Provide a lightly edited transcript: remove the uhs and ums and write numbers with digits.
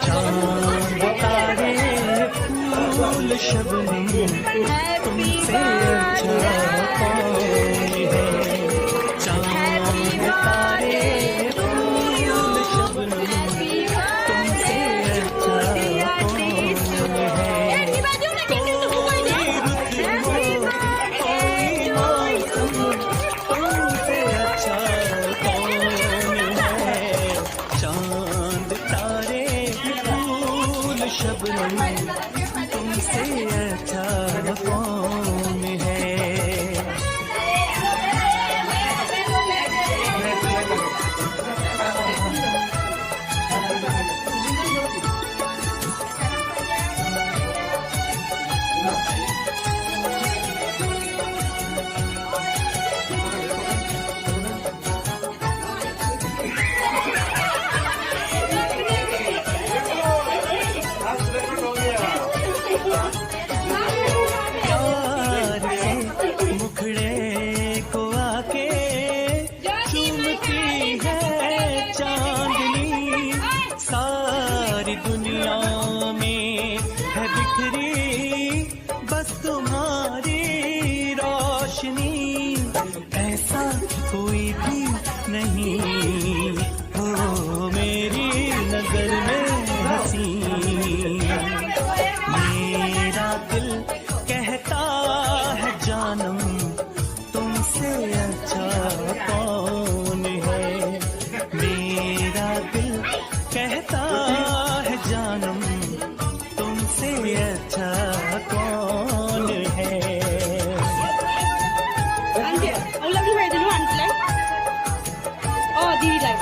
चांद तारे फूल शबनम तुमसे अच्छा कौन है। चांद तारे फूल शबनम तुमसे अच्छा कौन है। तुमसे अच्छा कौन है। चांद तारे फूल शबनम तुमसे अच्छा कौन है। प्यार से मुखड़े को आके चूमती है चांदनी। सारी दुनिया में है बिखरी बस तुम्हारी रोशनी। ऐसा कोई भी नहीं हो मेरी नजर में हंसी। मेरा दिल कहता है जानम तुमसे अच्छा कौन है। मेरा दिल कहता है जानम तुमसे अच्छा कौन है। Anche, un lavoro di nuance? Oh, di là.